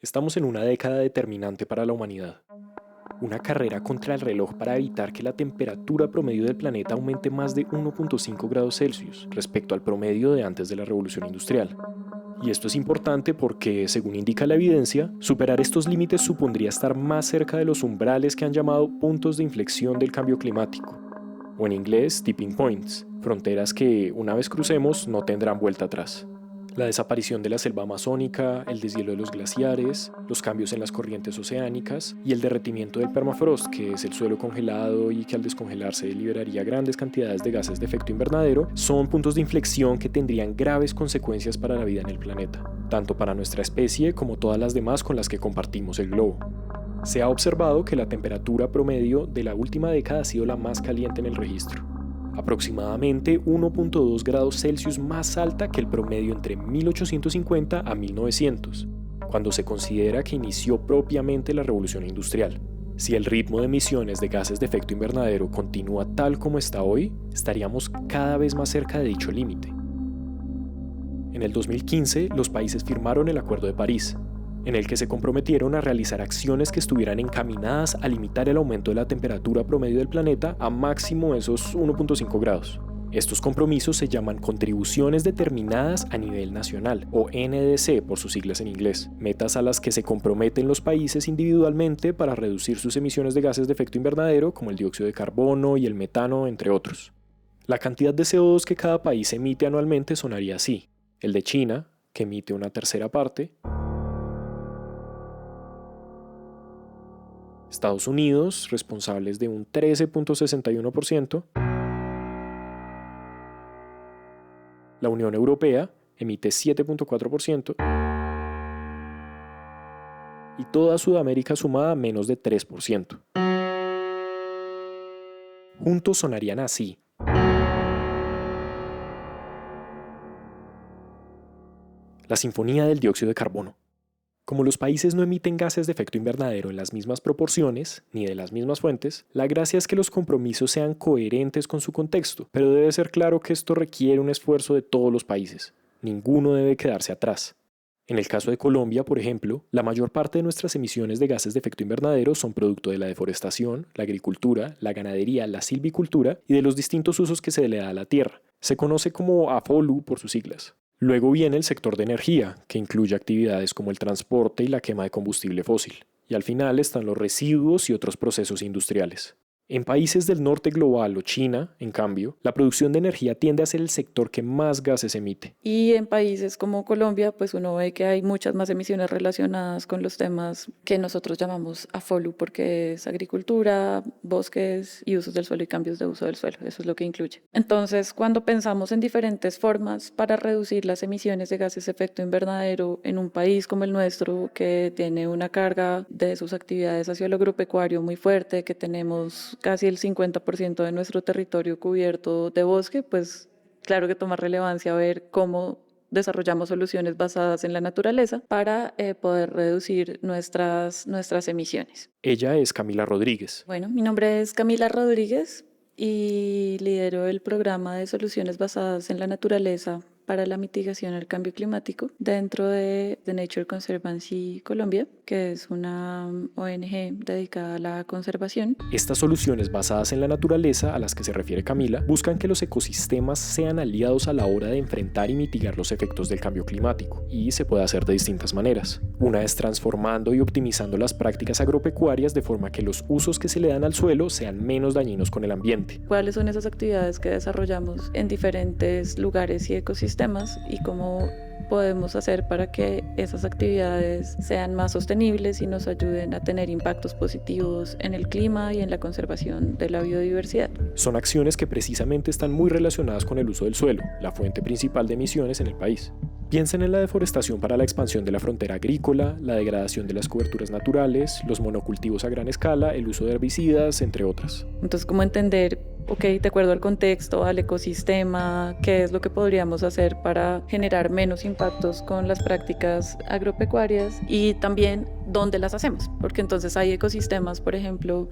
Estamos en una década determinante para la humanidad. Una carrera contra el reloj para evitar que la temperatura promedio del planeta aumente más de 1,5 grados Celsius respecto al promedio de antes de la Revolución Industrial. Y esto es importante porque, según indica la evidencia, superar estos límites supondría estar más cerca de los umbrales que han llamado puntos de inflexión del cambio climático, o en inglés tipping points, fronteras que, una vez crucemos, no tendrán vuelta atrás. La desaparición de la selva amazónica, el deshielo de los glaciares, los cambios en las corrientes oceánicas y el derretimiento del permafrost, que es el suelo congelado y que al descongelarse liberaría grandes cantidades de gases de efecto invernadero, son puntos de inflexión que tendrían graves consecuencias para la vida en el planeta, tanto para nuestra especie como todas las demás con las que compartimos el globo. Se ha observado que la temperatura promedio de la última década ha sido la más caliente en el registro, aproximadamente 1,2 grados Celsius más alta que el promedio entre 1850 a 1900, cuando se considera que inició propiamente la revolución industrial. Si el ritmo de emisiones de gases de efecto invernadero continúa tal como está hoy, estaríamos cada vez más cerca de dicho límite. En el 2015, los países firmaron el Acuerdo de París, en el que se comprometieron a realizar acciones que estuvieran encaminadas a limitar el aumento de la temperatura promedio del planeta a máximo esos 1,5 grados. Estos compromisos se llaman Contribuciones Determinadas a Nivel Nacional, o NDC por sus siglas en inglés, metas a las que se comprometen los países individualmente para reducir sus emisiones de gases de efecto invernadero, como el dióxido de carbono y el metano, entre otros. La cantidad de CO2 que cada país emite anualmente sonaría así: el de China, que emite una tercera parte; Estados Unidos, responsables de un 13,61%. La Unión Europea emite 7,4%. Y toda Sudamérica sumada menos de 3%. Juntos sonarían así: la Sinfonía del Dióxido de Carbono. Como los países no emiten gases de efecto invernadero en las mismas proporciones, ni de las mismas fuentes, la gracia es que los compromisos sean coherentes con su contexto, pero debe ser claro que esto requiere un esfuerzo de todos los países. Ninguno debe quedarse atrás. En el caso de Colombia, por ejemplo, la mayor parte de nuestras emisiones de gases de efecto invernadero son producto de la deforestación, la agricultura, la ganadería, la silvicultura y de los distintos usos que se le da a la tierra. Se conoce como AFOLU por sus siglas. Luego viene el sector de energía, que incluye actividades como el transporte y la quema de combustible fósil. Y al final están los residuos y otros procesos industriales. En países del norte global o China, en cambio, la producción de energía tiende a ser el sector que más gases emite. Y en países como Colombia, pues uno ve que hay muchas más emisiones relacionadas con los temas que nosotros llamamos AFOLU, porque es agricultura, bosques y usos del suelo y cambios de uso del suelo. Eso es lo que incluye. Entonces, cuando pensamos en diferentes formas para reducir las emisiones de gases de efecto invernadero en un país como el nuestro, que tiene una carga de sus actividades hacia lo agropecuario muy fuerte, que tenemos casi el 50% de nuestro territorio cubierto de bosque, pues claro que toma relevancia ver cómo desarrollamos soluciones basadas en la naturaleza para poder reducir nuestras emisiones. Ella es Camila Rodríguez. Bueno, mi nombre es Camila Rodríguez y lidero el programa de soluciones basadas en la naturaleza para la mitigación del cambio climático dentro de The Nature Conservancy Colombia, que es una ONG dedicada a la conservación. Estas soluciones basadas en la naturaleza a las que se refiere Camila buscan que los ecosistemas sean aliados a la hora de enfrentar y mitigar los efectos del cambio climático, y se puede hacer de distintas maneras. Una es transformando y optimizando las prácticas agropecuarias de forma que los usos que se le dan al suelo sean menos dañinos con el ambiente. ¿Cuáles son esas actividades que desarrollamos en diferentes lugares y ecosistemas y cómo podemos hacer para que esas actividades sean más sostenibles y nos ayuden a tener impactos positivos en el clima y en la conservación de la biodiversidad? Son acciones que precisamente están muy relacionadas con el uso del suelo, la fuente principal de emisiones en el país. Piensen en la deforestación para la expansión de la frontera agrícola, la degradación de las coberturas naturales, los monocultivos a gran escala, el uso de herbicidas, entre otras. Entonces, ¿cómo entender, de acuerdo al contexto, al ecosistema, qué es lo que podríamos hacer para generar menos impactos con las prácticas agropecuarias? Y también dónde las hacemos, porque entonces hay ecosistemas, por ejemplo,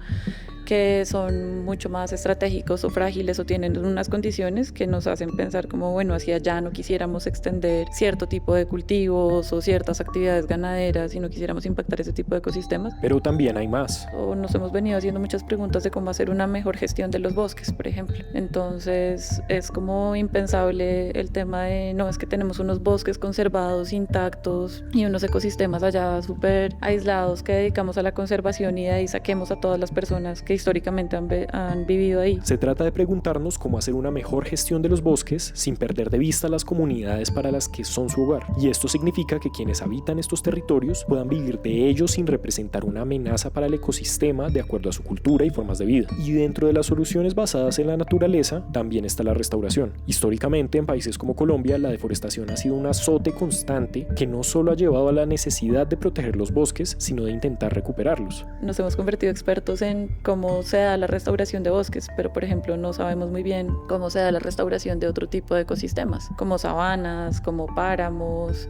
que son mucho más estratégicos o frágiles o tienen unas condiciones que nos hacen pensar como, bueno, hacia allá no quisiéramos extender cierto tipo de cultivos o ciertas actividades ganaderas y no quisiéramos impactar ese tipo de ecosistemas. Pero también hay más. O nos hemos venido haciendo muchas preguntas de cómo hacer una mejor gestión de los bosques, por ejemplo. Entonces es como impensable el tema de, no, es que tenemos unos bosques conservados, intactos y unos ecosistemas allá súper aislados que dedicamos a la conservación y de ahí saquemos a todas las personas que históricamente han vivido ahí. Se trata de preguntarnos cómo hacer una mejor gestión de los bosques sin perder de vista las comunidades para las que son su hogar. Y esto significa que quienes habitan estos territorios puedan vivir de ellos sin representar una amenaza para el ecosistema de acuerdo a su cultura y formas de vida. Y dentro de las soluciones basadas en la naturaleza también está la restauración. Históricamente en países como Colombia la deforestación ha sido un azote constante que no solo ha llevado a la necesidad de proteger los bosques, sino de intentar recuperarlos. Nos hemos convertido expertos en cómo se da la restauración de bosques, pero por ejemplo no sabemos muy bien cómo se da la restauración de otro tipo de ecosistemas, como sabanas, como páramos,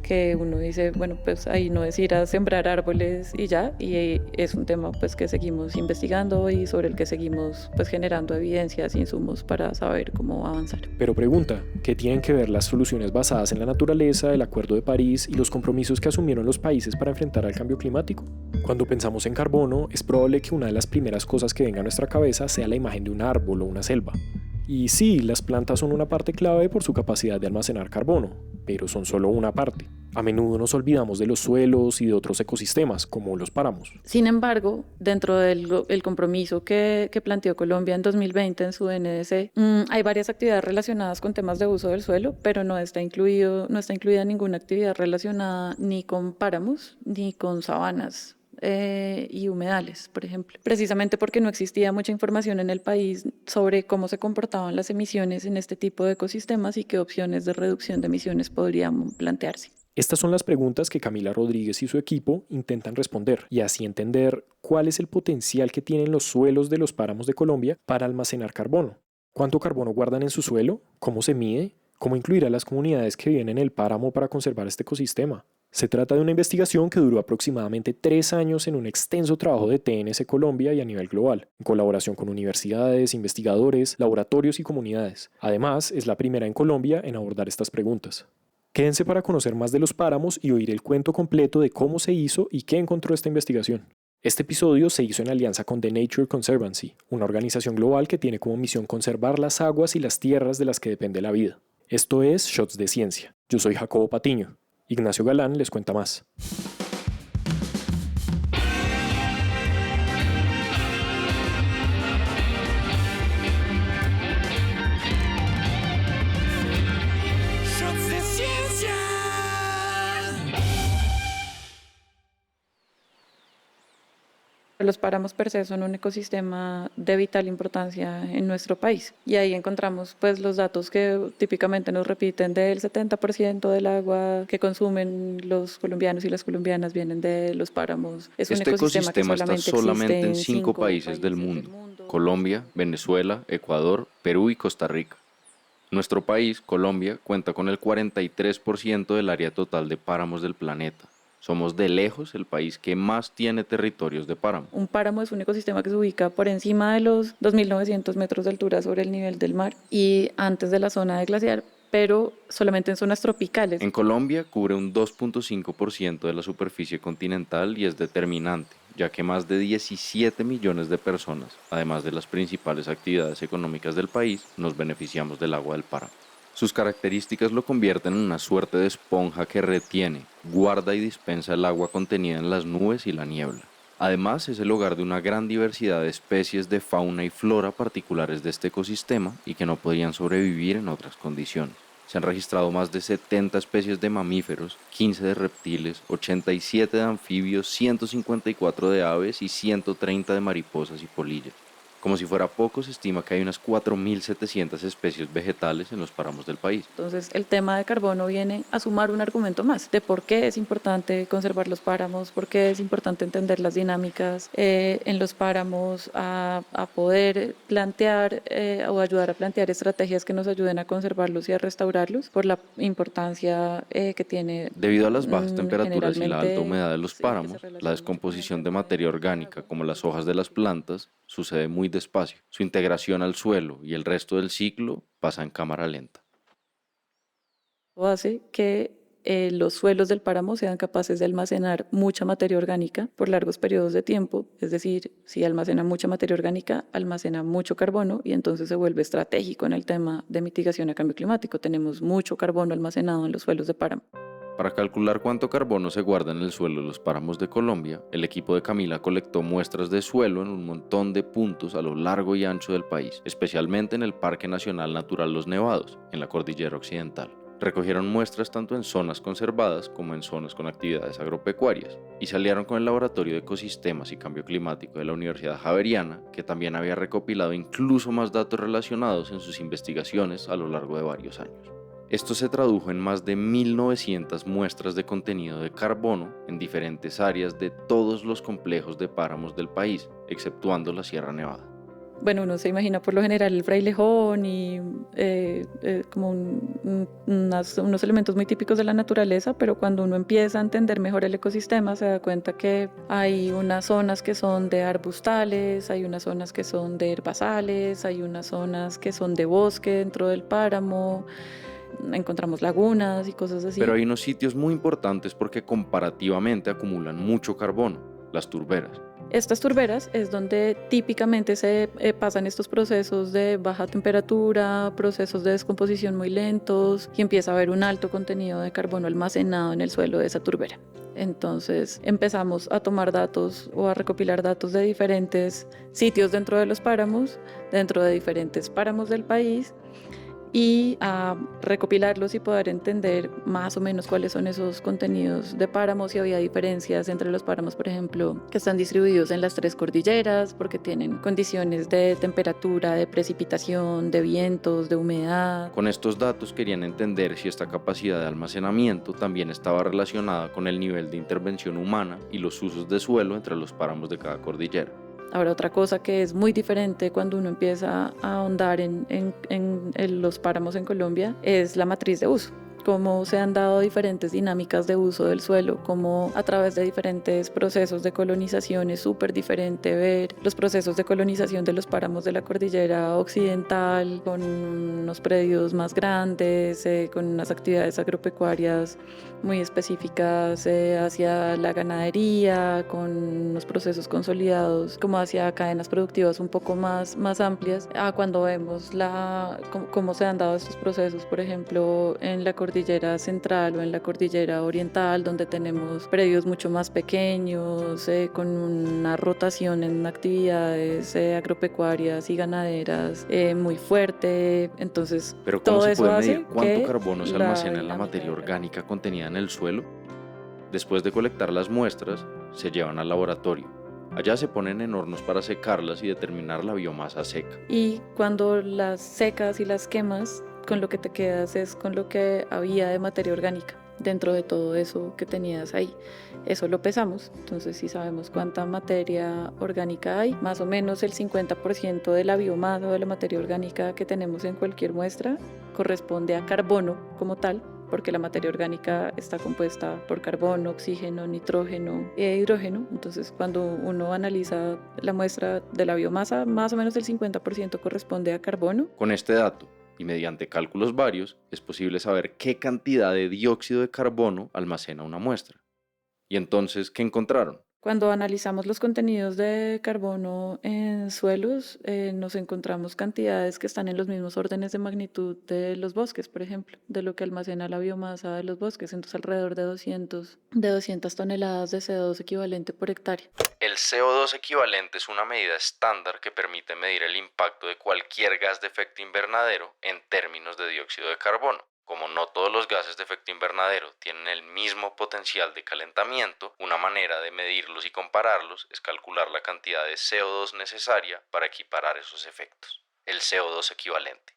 que uno dice, bueno, pues ahí no es ir a sembrar árboles y ya, y es un tema pues que seguimos investigando y sobre el que seguimos pues generando evidencias e insumos para saber cómo avanzar. Pero pregunta, ¿qué tienen que ver las soluciones basadas en la naturaleza, el Acuerdo de París y los compromisos que asumieron los países para enfrentar al cambio climático? Cuando pensamos en carbono, es probable que una de las primeras cosas que venga a nuestra cabeza sea la imagen de un árbol o una selva. Y sí, las plantas son una parte clave por su capacidad de almacenar carbono, pero son solo una parte. A menudo nos olvidamos de los suelos y de otros ecosistemas, como los páramos. Sin embargo, dentro del compromiso que planteó Colombia en 2020 en su NDC, hay varias actividades relacionadas con temas de uso del suelo, pero no está incluida ninguna actividad relacionada ni con páramos ni con sabanas. Y humedales, por ejemplo. Precisamente porque no existía mucha información en el país sobre cómo se comportaban las emisiones en este tipo de ecosistemas y qué opciones de reducción de emisiones podrían plantearse. Estas son las preguntas que Camila Rodríguez y su equipo intentan responder y así entender cuál es el potencial que tienen los suelos de los páramos de Colombia para almacenar carbono. ¿Cuánto carbono guardan en su suelo? ¿Cómo se mide? ¿Cómo incluir a las comunidades que viven en el páramo para conservar este ecosistema? Se trata de una investigación que duró aproximadamente 3 años en un extenso trabajo de TNS Colombia y a nivel global, en colaboración con universidades, investigadores, laboratorios y comunidades. Además, es la primera en Colombia en abordar estas preguntas. Quédense para conocer más de los páramos y oír el cuento completo de cómo se hizo y qué encontró esta investigación. Este episodio se hizo en alianza con The Nature Conservancy, una organización global que tiene como misión conservar las aguas y las tierras de las que depende la vida. Esto es Shots de Ciencia. Yo soy Jacobo Patiño. Ignacio Galán les cuenta más. Los páramos per se son un ecosistema de vital importancia en nuestro país y ahí encontramos pues los datos que típicamente nos repiten del 70% del agua que consumen los colombianos y las colombianas vienen de los páramos. Es un ecosistema que está solamente en 5 países del mundo: Colombia, Venezuela, Ecuador, Perú y Costa Rica. Nuestro país, Colombia, cuenta con el 43% del área total de páramos del planeta. Somos de lejos el país que más tiene territorios de páramo. Un páramo es un ecosistema que se ubica por encima de los 2.900 metros de altura sobre el nivel del mar y antes de la zona de glaciar, pero solamente en zonas tropicales. En Colombia cubre un 2.5% de la superficie continental y es determinante, ya que más de 17 millones de personas, además de las principales actividades económicas del país, nos beneficiamos del agua del páramo. Sus características lo convierten en una suerte de esponja que retiene, guarda y dispensa el agua contenida en las nubes y la niebla. Además, es el hogar de una gran diversidad de especies de fauna y flora particulares de este ecosistema y que no podrían sobrevivir en otras condiciones. Se han registrado más de 70 especies de mamíferos, 15 de reptiles, 87 de anfibios, 154 de aves y 130 de mariposas y polillas. Como si fuera poco, se estima que hay unas 4.700 especies vegetales en los páramos del país. Entonces, el tema de carbono viene a sumar un argumento más de por qué es importante conservar los páramos, por qué es importante entender las dinámicas en los páramos, a poder plantear o ayudar a plantear estrategias que nos ayuden a conservarlos y a restaurarlos por la importancia que tiene. Debido a las bajas temperaturas y la alta Generalmente, humedad de los sí, que se páramos, la relaciona mucho con la descomposición de calidad materia del orgánica, agua. como las hojas de las plantas, sucede muy despacio. Su integración al suelo y el resto del ciclo pasa en cámara lenta. Hace que los suelos del páramo sean capaces de almacenar mucha materia orgánica por largos periodos de tiempo, es decir, si almacena mucha materia orgánica, almacena mucho carbono y entonces se vuelve estratégico en el tema de mitigación a cambio climático. Tenemos mucho carbono almacenado en los suelos de páramo. Para calcular cuánto carbono se guarda en el suelo de los páramos de Colombia, el equipo de Camila colectó muestras de suelo en un montón de puntos a lo largo y ancho del país, especialmente en el Parque Nacional Natural Los Nevados, en la Cordillera Occidental. Recogieron muestras tanto en zonas conservadas como en zonas con actividades agropecuarias y se aliaron con el Laboratorio de Ecosistemas y Cambio Climático de la Universidad Javeriana, que también había recopilado incluso más datos relacionados en sus investigaciones a lo largo de varios años. Esto se tradujo en más de 1.900 muestras de contenido de carbono en diferentes áreas de todos los complejos de páramos del país, exceptuando la Sierra Nevada. Bueno, uno se imagina por lo general el frailejón y como unos elementos muy típicos de la naturaleza, pero cuando uno empieza a entender mejor el ecosistema se da cuenta que hay unas zonas que son de arbustales, hay unas zonas que son de herbazales, hay unas zonas que son de bosque dentro del páramo, encontramos lagunas y cosas así. Pero hay unos sitios muy importantes porque comparativamente acumulan mucho carbono, las turberas. Estas turberas es donde típicamente se pasan estos procesos de baja temperatura, procesos de descomposición muy lentos y empieza a haber un alto contenido de carbono almacenado en el suelo de esa turbera. Entonces empezamos a tomar datos o a recopilar datos de diferentes sitios dentro de los páramos, dentro de diferentes páramos del país, y a recopilarlos y poder entender más o menos cuáles son esos contenidos de páramos, si había diferencias entre los páramos, por ejemplo, que están distribuidos en las 3 cordilleras, porque tienen condiciones de temperatura, de precipitación, de vientos, de humedad. Con estos datos querían entender si esta capacidad de almacenamiento también estaba relacionada con el nivel de intervención humana y los usos de suelo entre los páramos de cada cordillera. Ahora, otra cosa que es muy diferente cuando uno empieza a ahondar en los páramos en Colombia es la matriz de uso. Cómo se han dado diferentes dinámicas de uso del suelo, cómo a través de diferentes procesos de colonización es súper diferente ver los procesos de colonización de los páramos de la cordillera occidental, con unos predios más grandes, con unas actividades agropecuarias muy específicas hacia la ganadería, con unos procesos consolidados como hacia cadenas productivas un poco más amplias, a cuando vemos cómo se han dado estos procesos, por ejemplo, en la cordillera central o en la cordillera oriental, donde tenemos predios mucho más pequeños, con una rotación en actividades agropecuarias y ganaderas muy fuerte. Entonces, Pero ¿cómo todo se eso puede hace medir cuánto que carbono se la almacena en la dinámica materia del orgánica contenida en el suelo? Después de colectar las muestras, se llevan al laboratorio. Allá se ponen en hornos para secarlas y determinar la biomasa seca. Y cuando las secas y las quemas, con lo que te quedas es con lo que había de materia orgánica dentro de todo eso que tenías ahí. Eso lo pesamos, entonces si sabemos cuánta materia orgánica hay, más o menos el 50% de la biomasa o de la materia orgánica que tenemos en cualquier muestra corresponde a carbono como tal, porque la materia orgánica está compuesta por carbono, oxígeno, nitrógeno e hidrógeno. Entonces, cuando uno analiza la muestra de la biomasa, más o menos el 50% corresponde a carbono. Con este dato, y mediante cálculos varios, es posible saber qué cantidad de dióxido de carbono almacena una muestra. ¿Y entonces qué encontraron? Cuando analizamos los contenidos de carbono en suelos, nos encontramos cantidades que están en los mismos órdenes de magnitud de los bosques, por ejemplo, de lo que almacena la biomasa de los bosques, entonces alrededor de 200 toneladas de CO2 equivalente por hectárea. El CO2 equivalente es una medida estándar que permite medir el impacto de cualquier gas de efecto invernadero en términos de dióxido de carbono. Como no todos los gases de efecto invernadero tienen el mismo potencial de calentamiento, una manera de medirlos y compararlos es calcular la cantidad de CO2 necesaria para equiparar esos efectos, el CO2 equivalente.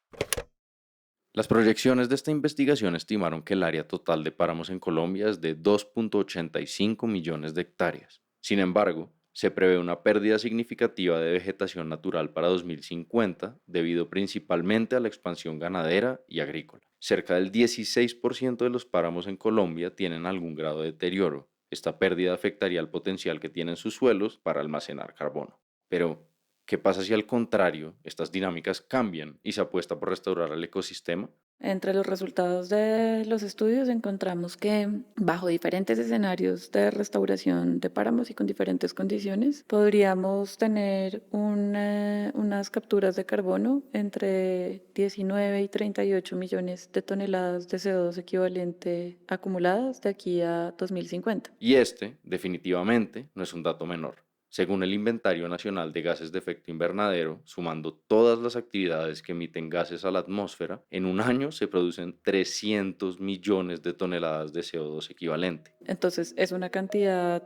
Las proyecciones de esta investigación estimaron que el área total de páramos en Colombia es de 2.85 millones de hectáreas. Sin embargo, se prevé una pérdida significativa de vegetación natural para 2050 debido principalmente a la expansión ganadera y agrícola. Cerca del 16% de los páramos en Colombia tienen algún grado de deterioro. Esta pérdida afectaría el potencial que tienen sus suelos para almacenar carbono. Pero, ¿qué pasa si al contrario estas dinámicas cambian y se apuesta por restaurar el ecosistema? Entre los resultados de los estudios encontramos que bajo diferentes escenarios de restauración de páramos y con diferentes condiciones, podríamos tener unas capturas de carbono entre 19 y 38 millones de toneladas de CO2 equivalente acumuladas de aquí a 2050. Y este, definitivamente, no es un dato menor. Según el Inventario Nacional de Gases de Efecto Invernadero, sumando todas las actividades que emiten gases a la atmósfera, en un año se producen 300 millones de toneladas de CO2 equivalente. Entonces es una cantidad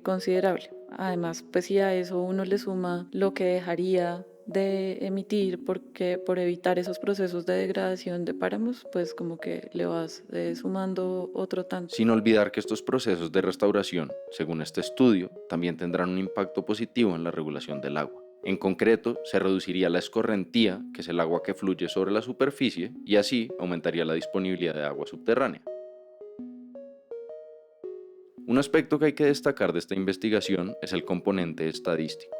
considerable. Además, pues si a eso uno le suma lo que dejaría de emitir porque por evitar esos procesos de degradación de páramos, pues como que le vas sumando otro tanto. Sin olvidar que estos procesos de restauración, según este estudio, también tendrán un impacto positivo en la regulación del agua. En concreto, se reduciría la escorrentía, que es el agua que fluye sobre la superficie, y así aumentaría la disponibilidad de agua subterránea. Un aspecto que hay que destacar de esta investigación es el componente estadístico.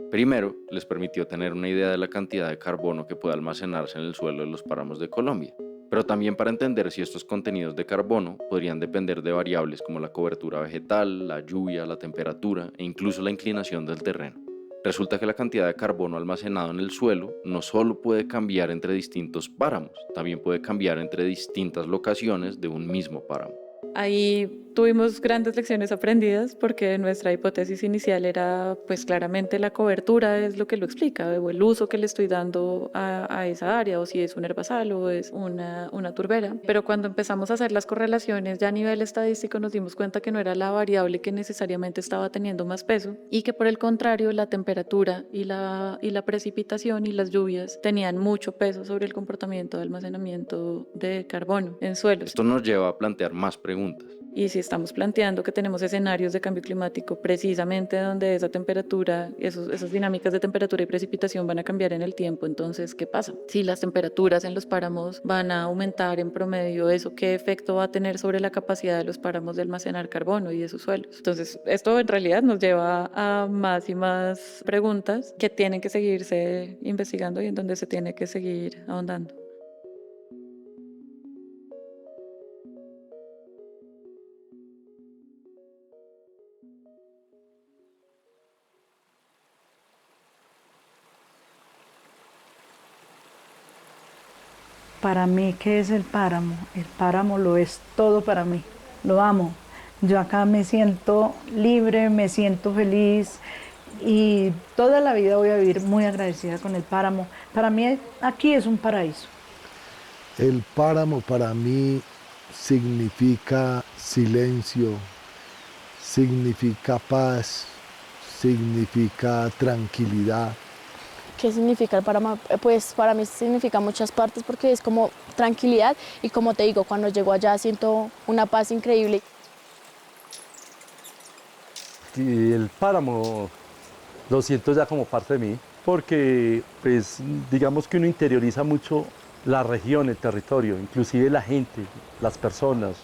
Primero, les permitió tener una idea de la cantidad de carbono que puede almacenarse en el suelo de los páramos de Colombia, pero también para entender si estos contenidos de carbono podrían depender de variables como la cobertura vegetal, la lluvia, la temperatura e incluso la inclinación del terreno. Resulta que la cantidad de carbono almacenado en el suelo no solo puede cambiar entre distintos páramos, también puede cambiar entre distintas locaciones de un mismo páramo. Ahí tuvimos grandes lecciones aprendidas porque nuestra hipótesis inicial era pues claramente la cobertura es lo que lo explica o el uso que le estoy dando a esa área o si es un herbazal o es una turbera. Pero cuando empezamos a hacer las correlaciones ya a nivel estadístico nos dimos cuenta que no era la variable que necesariamente estaba teniendo más peso y que por el contrario la temperatura y la precipitación y las lluvias tenían mucho peso sobre el comportamiento de almacenamiento de carbono en suelos. Esto nos lleva a plantear más preguntas. Y si estamos planteando que tenemos escenarios de cambio climático precisamente donde esa temperatura, esas dinámicas de temperatura y precipitación van a cambiar en el tiempo, entonces, ¿qué pasa? Si las temperaturas en los páramos van a aumentar en promedio, ¿eso qué efecto va a tener sobre la capacidad de los páramos de almacenar carbono y de sus suelos? Entonces, esto en realidad nos lleva a más y más preguntas que tienen que seguirse investigando y en donde se tiene que seguir ahondando. Para mí, ¿qué es el páramo? El páramo lo es todo para mí, lo amo. Yo acá me siento libre, me siento feliz y toda la vida voy a vivir muy agradecida con el páramo. Para mí aquí es un paraíso. El páramo para mí significa silencio, significa paz, significa tranquilidad. ¿Qué significa el páramo? Pues para mí significa muchas partes porque es como tranquilidad y como te digo, cuando llego allá siento una paz increíble. Y el páramo lo siento ya como parte de mí porque pues digamos que uno interioriza mucho la región, el territorio, inclusive la gente, las personas.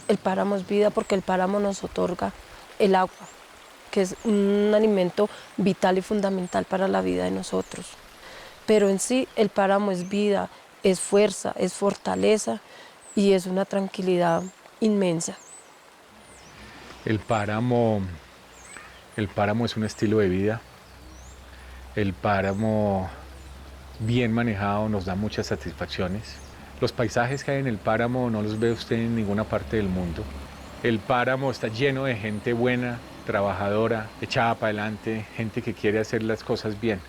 El páramo es vida porque el páramo nos otorga el agua, que es un alimento vital y fundamental para la vida de nosotros. Pero en sí el páramo es vida, es fuerza, es fortaleza y es una tranquilidad inmensa. El páramo es un estilo de vida. El páramo bien manejado nos da muchas satisfacciones. Los paisajes que hay en el páramo no los ve usted en ninguna parte del mundo. El páramo está lleno de gente buena, trabajadora, echada para adelante, gente que quiere hacer las cosas bien.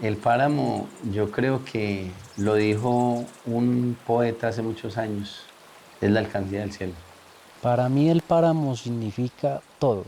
El páramo, yo creo que lo dijo un poeta hace muchos años, es la alcancía del cielo. Para mí el páramo significa todo.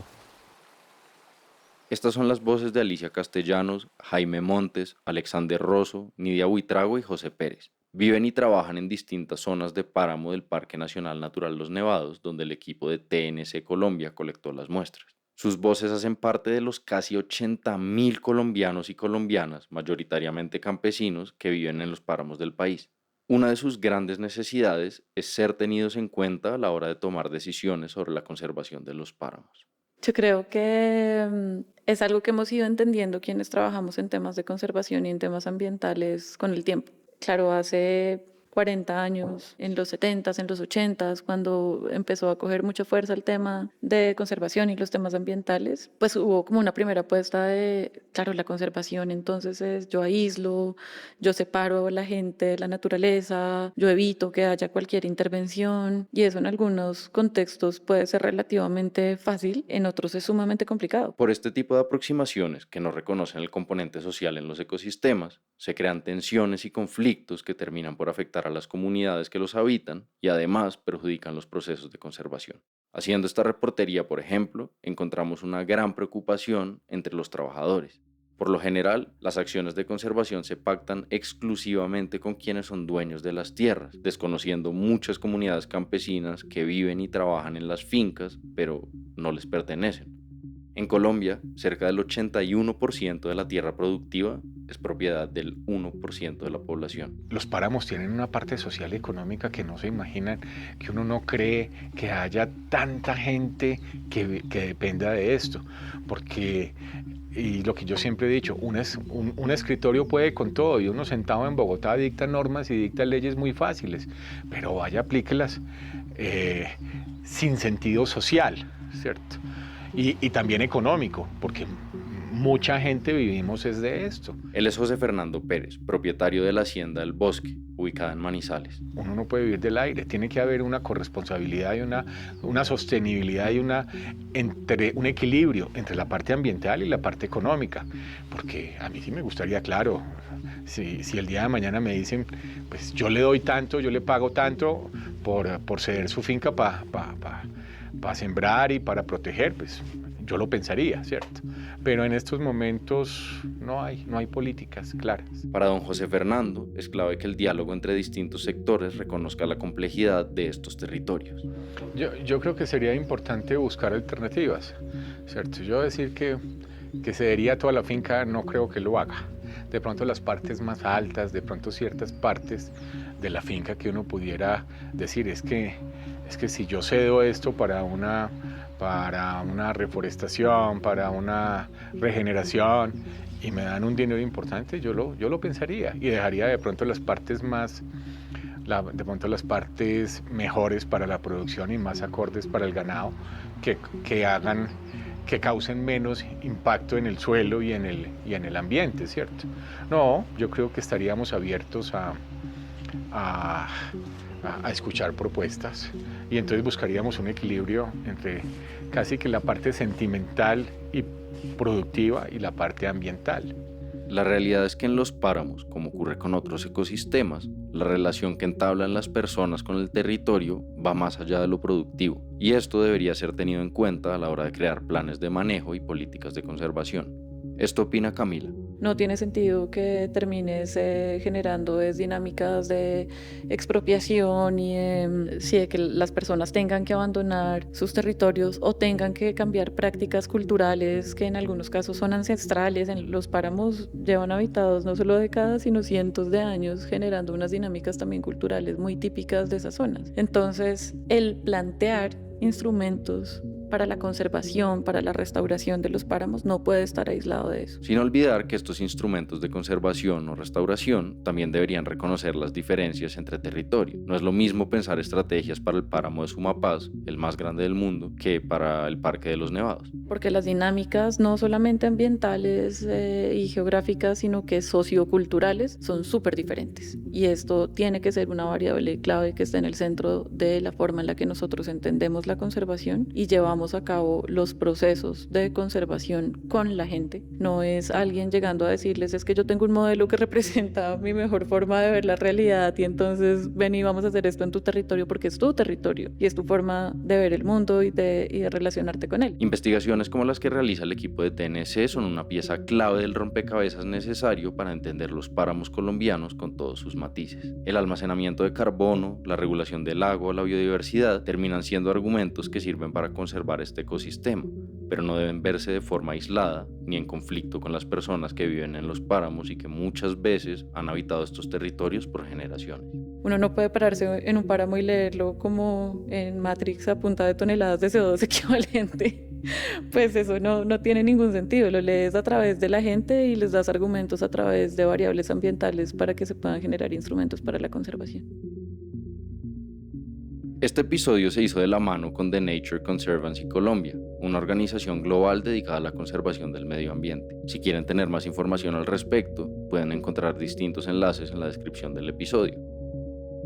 Estas son las voces de Alicia Castellanos, Jaime Montes, Alexander Rosso, Nidia Buitrago y José Pérez. Viven y trabajan en distintas zonas de páramo del Parque Nacional Natural Los Nevados, donde el equipo de TNC Colombia colectó las muestras. Sus voces hacen parte de los casi 80.000 colombianos y colombianas, mayoritariamente campesinos, que viven en los páramos del país. Una de sus grandes necesidades es ser tenidos en cuenta a la hora de tomar decisiones sobre la conservación de los páramos. Yo creo que es algo que hemos ido entendiendo quienes trabajamos en temas de conservación y en temas ambientales con el tiempo. Claro, hace 40 años, en los 70s, en los 80s, cuando empezó a coger mucha fuerza el tema de conservación y los temas ambientales, pues hubo como una primera apuesta de, claro, la conservación entonces es yo aíslo, yo separo a la gente de la naturaleza, yo evito que haya cualquier intervención, y eso en algunos contextos puede ser relativamente fácil, en otros es sumamente complicado. Por este tipo de aproximaciones que no reconocen el componente social en los ecosistemas, se crean tensiones y conflictos que terminan por afectar a las comunidades que los habitan y además perjudican los procesos de conservación. Haciendo esta reportería, por ejemplo, encontramos una gran preocupación entre los trabajadores. Por lo general, las acciones de conservación se pactan exclusivamente con quienes son dueños de las tierras, desconociendo muchas comunidades campesinas que viven y trabajan en las fincas, pero no les pertenecen. En Colombia, cerca del 81% de la tierra productiva es propiedad del 1% de la población. Los páramos tienen una parte social y económica que no se imaginan, que uno no cree que haya tanta gente que dependa de esto, porque, y lo que yo siempre he dicho, un escritorio puede con todo, y uno sentado en Bogotá dicta normas y dicta leyes muy fáciles, pero vaya, aplíquelas sin sentido social, ¿cierto? Y también económico, porque mucha gente vivimos es de esto. Él es José Fernando Pérez, propietario de la Hacienda del Bosque, ubicada en Manizales. Uno no puede vivir del aire, tiene que haber una corresponsabilidad y una sostenibilidad y un equilibrio entre la parte ambiental y la parte económica, porque a mí sí me gustaría, claro, si el día de mañana me dicen, pues yo le doy tanto, yo le pago tanto por ceder su finca para sembrar y para proteger, pues yo lo pensaría, ¿cierto? Pero en estos momentos no hay políticas claras. Para don José Fernando es clave que el diálogo entre distintos sectores reconozca la complejidad de estos territorios. Yo creo que sería importante buscar alternativas, ¿cierto? Yo decir que cedería toda la finca no creo que lo haga. De pronto las partes más altas, de pronto ciertas partes de la finca que uno pudiera decir es que si yo cedo esto para una reforestación, para una regeneración y me dan un dinero importante, yo lo pensaría y dejaría de pronto las partes las partes mejores para la producción y más acordes para el ganado que causen menos impacto en el suelo y en el ambiente, ¿cierto? No, yo creo que estaríamos abiertos a escuchar propuestas y entonces buscaríamos un equilibrio entre casi que la parte sentimental y productiva y la parte ambiental. La realidad es que en los páramos, como ocurre con otros ecosistemas, la relación que entablan las personas con el territorio va más allá de lo productivo, y esto debería ser tenido en cuenta a la hora de crear planes de manejo y políticas de conservación. Esto opina Camila. No tiene sentido que termines generando dinámicas de expropiación y de que las personas tengan que abandonar sus territorios o tengan que cambiar prácticas culturales que en algunos casos son ancestrales. En los páramos llevan habitados no solo décadas, sino cientos de años, generando unas dinámicas también culturales muy típicas de esas zonas. Entonces, el plantear instrumentos para la conservación, para la restauración de los páramos, no puede estar aislado de eso. Sin olvidar que estos instrumentos de conservación o restauración también deberían reconocer las diferencias entre territorios. No es lo mismo pensar estrategias para el páramo de Sumapaz, el más grande del mundo, que para el Parque de los Nevados. Porque las dinámicas no solamente ambientales y geográficas, sino que socioculturales son súper diferentes. y esto tiene que ser una variable clave que esté en el centro de la forma en la que nosotros entendemos la conservación y llevamos a cabo los procesos de conservación con la gente. No es alguien llegando a decirles, es que yo tengo un modelo que representa mi mejor forma de ver la realidad y entonces ven y vamos a hacer esto en tu territorio porque es tu territorio y es tu forma de ver el mundo y de relacionarte con él. Investigaciones como las que realiza el equipo de TNC son una pieza clave del rompecabezas necesario para entender los páramos colombianos con todos sus matices. El almacenamiento de carbono, la regulación del agua, la biodiversidad terminan siendo argumentos que sirven para conservar este ecosistema, pero no deben verse de forma aislada ni en conflicto con las personas que viven en los páramos y que muchas veces han habitado estos territorios por generaciones. Uno no puede pararse en un páramo y leerlo como en Matrix a punta de toneladas de CO2 equivalente. Pues eso no tiene ningún sentido. Lo lees a través de la gente y les das argumentos a través de variables ambientales para que se puedan generar instrumentos para la conservación. Este episodio se hizo de la mano con The Nature Conservancy Colombia, una organización global dedicada a la conservación del medio ambiente. Si quieren tener más información al respecto, pueden encontrar distintos enlaces en la descripción del episodio.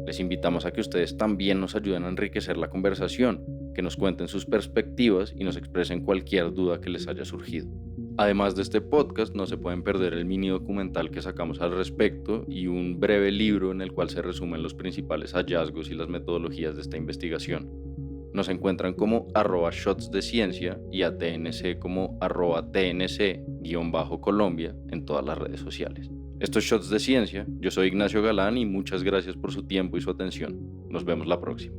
Les invitamos a que ustedes también nos ayuden a enriquecer la conversación, que nos cuenten sus perspectivas y nos expresen cualquier duda que les haya surgido. Además de este podcast, no se pueden perder el mini documental que sacamos al respecto y un breve libro en el cual se resumen los principales hallazgos y las metodologías de esta investigación. Nos encuentran como @shotsdeciencia y a TNC como @TNC_Colombia en todas las redes sociales. Esto es Shots de Ciencia, yo soy Ignacio Galán y muchas gracias por su tiempo y su atención. Nos vemos la próxima.